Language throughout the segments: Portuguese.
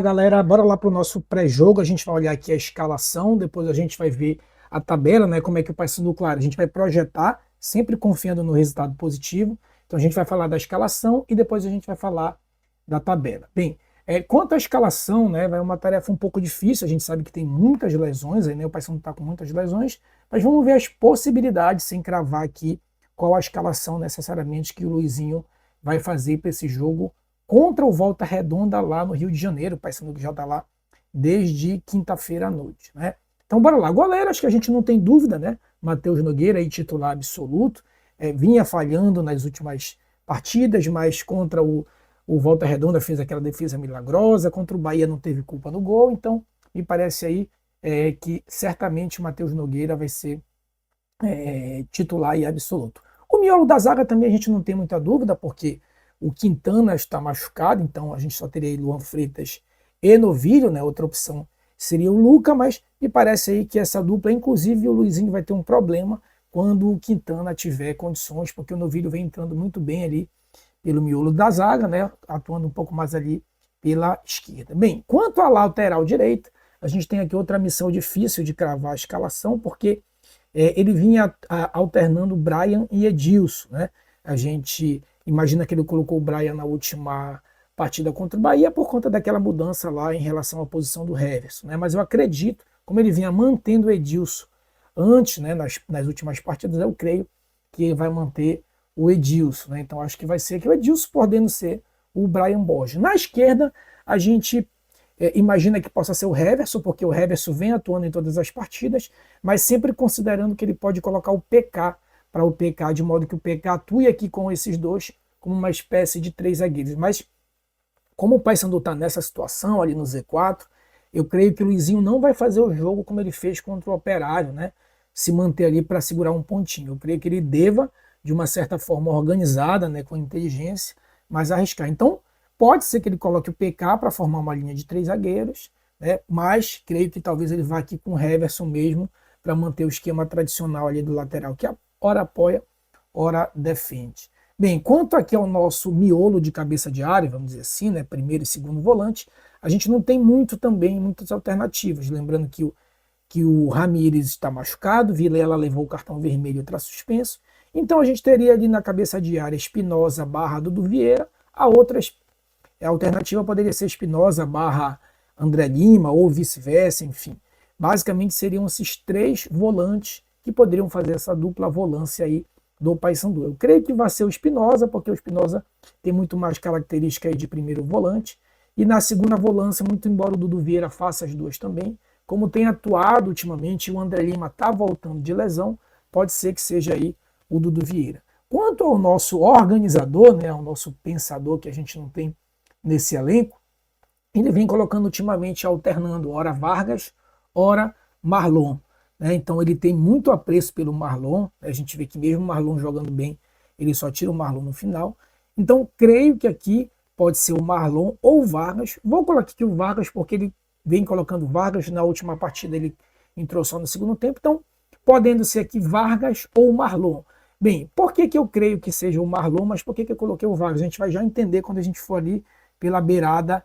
Galera, bora lá para o nosso pré-jogo. A gente vai olhar aqui a escalação, depois a gente vai ver a tabela, né? Como é que o Paysandu, claro, a gente vai projetar, sempre confiando no resultado positivo. Então a gente vai falar da escalação e depois a gente vai falar da tabela. Bem, quanto à escalação, né? Vai uma tarefa um pouco difícil. A gente sabe que tem muitas lesões, aí, né? O Paysandu está com muitas lesões, mas vamos ver as possibilidades sem cravar aqui qual a escalação necessariamente que o Luizinho vai fazer para esse jogo contra o Volta Redonda lá no Rio de Janeiro. O Paysandu que já está lá desde quinta-feira à noite, né? Então bora lá. Goleiro, acho que a gente não tem dúvida, né? Matheus Nogueira aí, titular absoluto, vinha falhando nas últimas partidas, mas contra o Volta Redonda fez aquela defesa milagrosa, contra o Bahia não teve culpa no gol, então me parece aí que certamente o Matheus Nogueira vai ser titular e absoluto. O miolo da zaga também a gente não tem muita dúvida, porque o Quintana está machucado, então a gente só teria aí Luan Freitas e Novilho, né? Outra opção seria o Luca, mas me parece aí que essa dupla, inclusive o Luizinho vai ter um problema quando o Quintana tiver condições, porque o Novilho vem entrando muito bem ali pelo miolo da zaga, né? Atuando um pouco mais ali pela esquerda. Bem, quanto à lateral direita, a gente tem aqui outra missão difícil de cravar a escalação, porque ele vinha alternando Brian e Edilson, né? A gente imagina que ele colocou o Brian na última partida contra o Bahia por conta daquela mudança lá em relação à posição do Heverson, né? Mas eu acredito, como ele vinha mantendo o Edilson antes, né, nas últimas partidas, eu creio que ele vai manter o Edilson, né? Então acho que vai ser aqui o Edilson podendo ser o Brian Borges. Na esquerda, a gente imagina que possa ser o Heverson, porque o Heverson vem atuando em todas as partidas, mas sempre considerando que ele pode colocar o PK para o PK, de modo que o PK atue aqui com esses dois como uma espécie de três zagueiros. Mas como o Paysandu está nessa situação ali no Z4, eu creio que o Luizinho não vai fazer o jogo como ele fez contra o Operário, né? Se manter ali para segurar um pontinho. Eu creio que ele deva, de uma certa forma organizada, né, com inteligência, mas arriscar. Então, pode ser que ele coloque o PK para formar uma linha de três zagueiros, né? Mas creio que talvez ele vá aqui com o Heverson mesmo para manter o esquema tradicional ali do lateral, que ora apoia, ora defende. Bem, quanto aqui ao nosso miolo de cabeça de área, vamos dizer assim, né, primeiro e segundo volante, a gente não tem muitas alternativas. Lembrando que o Ramírez está machucado, Vilela levou o cartão vermelho e está suspenso. Então a gente teria ali na cabeça de área Espinosa barra Dudu Vieira, a outra alternativa poderia ser Espinosa barra André Lima ou vice-versa, enfim. Basicamente seriam esses três volantes que poderiam fazer essa dupla volância aí do Paysandu. Eu creio que vai ser o Espinosa, porque o Espinosa tem muito mais característica aí de primeiro volante. E na segunda volância, muito embora o Dudu Vieira faça as duas também, como tem atuado ultimamente, o André Lima está voltando de lesão, pode ser que seja aí o Dudu Vieira. Quanto ao nosso organizador, né, ao nosso pensador que a gente não tem nesse elenco, ele vem colocando ultimamente, alternando, ora Vargas, ora Marlon. Né? Então ele tem muito apreço pelo Marlon, a gente vê que mesmo o Marlon jogando bem, ele só tira o Marlon no final. Então creio que aqui pode ser o Marlon ou o Vargas. Vou colocar aqui o Vargas porque ele vem colocando Vargas, na última partida ele entrou só no segundo tempo, então podendo ser aqui Vargas ou Marlon. Bem, por que eu creio que seja o Marlon, mas por que eu coloquei o Vargas? A gente vai já entender quando a gente for ali pela beirada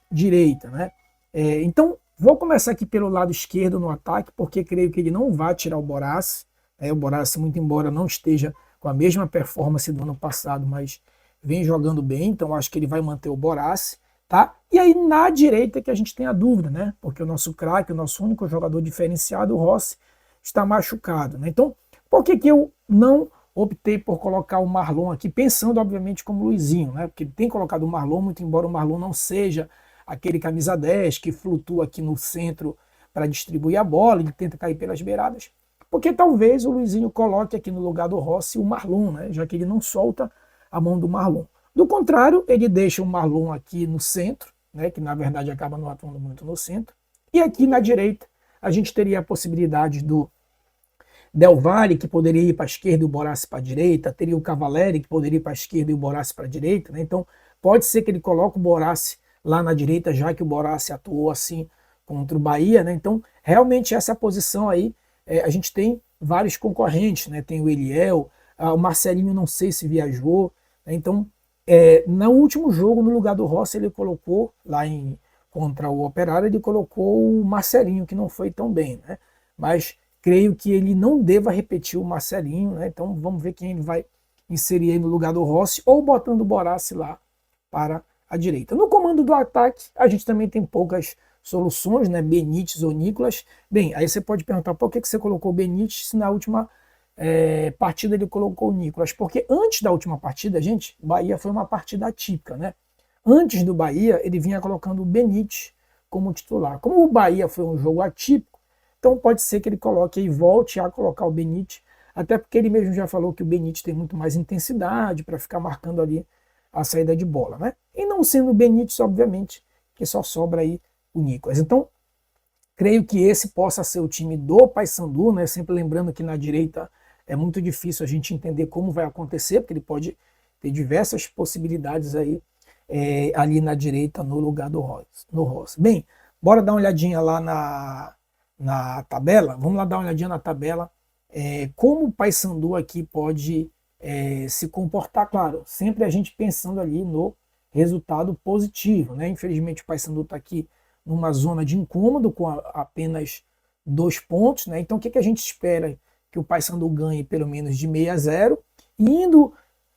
direita, né? Então, vou começar aqui pelo lado esquerdo no ataque, porque creio que ele não vai tirar o Borace. O Borace, muito embora não esteja com a mesma performance do ano passado, mas vem jogando bem, então acho que ele vai manter o Borace, tá? E aí na direita que a gente tem a dúvida, né? Porque o nosso craque, o nosso único jogador diferenciado, o Rossi, está machucado, né? Então, por que eu não optei por colocar o Marlon aqui, pensando obviamente como Luizinho, né? Porque ele tem colocado o Marlon, muito embora o Marlon não seja aquele camisa 10 que flutua aqui no centro para distribuir a bola, ele tenta cair pelas beiradas, porque talvez o Luizinho coloque aqui no lugar do Rossi o Marlon, né? Já que ele não solta a mão do Marlon. Do contrário, ele deixa o Marlon aqui no centro, né? Que na verdade acaba não atuando muito no centro, e aqui na direita a gente teria a possibilidade do Del Valle, que poderia ir para a esquerda e o Borace para a direita, teria o Cavalieri, que poderia ir para a esquerda e o Borace para a direita, né? Então pode ser que ele coloque o Borace lá na direita, já que o Borace atuou assim contra o Bahia, né? Então realmente essa posição aí, a gente tem vários concorrentes, né? Tem o Eliel, o Marcelinho não sei se viajou, né? Então no último jogo, no lugar do Rossi, ele colocou lá contra o Operário, ele colocou o Marcelinho, que não foi tão bem, né? Mas creio que ele não deva repetir o Marcelinho, né? Então vamos ver quem ele vai inserir aí no lugar do Rossi, ou botando o Boraci lá para a direita. No comando do ataque, a gente também tem poucas soluções, né? Benítez ou Nicolas. Bem, aí você pode perguntar por que você colocou o Benítez se na última partida ele colocou o Nicolas? Porque antes da última partida, gente, o Bahia foi uma partida atípica, né? Antes do Bahia, ele vinha colocando o Benítez como titular. Como o Bahia foi um jogo atípico, então pode ser que ele coloque e volte a colocar o Benítez, até porque ele mesmo já falou que o Benítez tem muito mais intensidade para ficar marcando ali a saída de bola, né? E não sendo o Benítez, obviamente, que só sobra aí o Nicolas. Então, creio que esse possa ser o time do Paysandu, né? Sempre lembrando que na direita é muito difícil a gente entender como vai acontecer, porque ele pode ter diversas possibilidades aí ali na direita no lugar do Rossi. Bem, bora dar uma olhadinha lá na tabela. Vamos lá dar uma olhadinha na tabela. Como o Paysandu aqui pode se comportar, claro, sempre a gente pensando ali no resultado positivo, né? Infelizmente o Paysandu está aqui numa zona de incômodo com apenas 2 pontos, né? Então o que a gente espera? Que o Paysandu ganhe pelo menos de 6-0, indo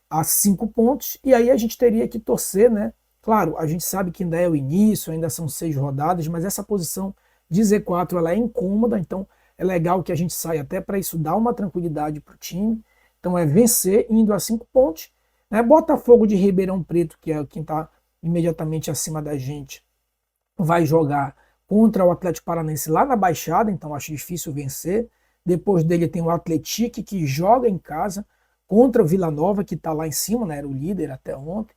a 5 pontos, e aí a gente teria que torcer, né? Claro, a gente sabe que ainda é o início, ainda são 6 rodadas, mas essa posição de Z4 ela é incômoda, então é legal que a gente saia até para isso dar uma tranquilidade para o time. Então é vencer indo a 5 pontos. Né? Botafogo de Ribeirão Preto, que é quem está imediatamente acima da gente, vai jogar contra o Atlético Paranaense lá na Baixada, então acho difícil vencer. Depois dele tem o Atlético, que joga em casa contra o Vila Nova, que está lá em cima, né? Era o líder até ontem.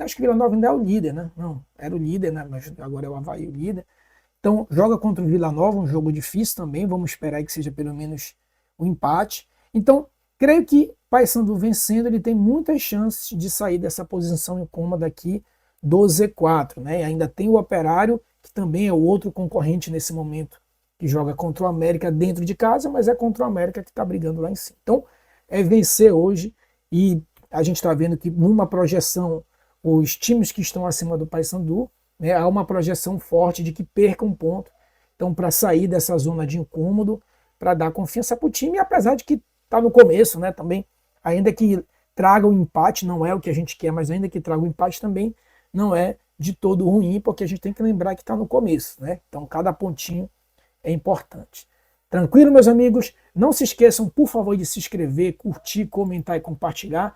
Acho que o Vila Nova ainda é o líder, né? Não, era o líder, né? Mas agora é o Avaí o líder. Então joga contra o Vila Nova, um jogo difícil também. Vamos esperar que seja pelo menos um empate. Então, creio que Paysandu vencendo, ele tem muitas chances de sair dessa posição incômoda aqui do Z4, né? E ainda tem o Operário, que também é o outro concorrente nesse momento, que joga contra o América dentro de casa, mas é contra o América que está brigando lá em cima. Então, é vencer hoje, e a gente está vendo que numa projeção, os times que estão acima do Paysandu, né, há uma projeção forte de que perca um ponto. Então, para sair dessa zona de incômodo, para dar confiança para o time, apesar de que está no começo, né, também, ainda que traga um empate, não é o que a gente quer, mas ainda que traga um empate também, não é de todo ruim, porque a gente tem que lembrar que está no começo, né? Então, cada pontinho é importante. Tranquilo, meus amigos? Não se esqueçam, por favor, de se inscrever, curtir, comentar e compartilhar.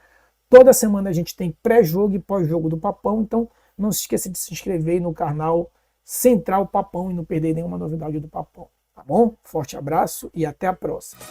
Toda semana a gente tem pré-jogo e pós-jogo do Papão, então não se esqueça de se inscrever no canal Central Papão e não perder nenhuma novidade do Papão. Tá bom? Forte abraço e até a próxima.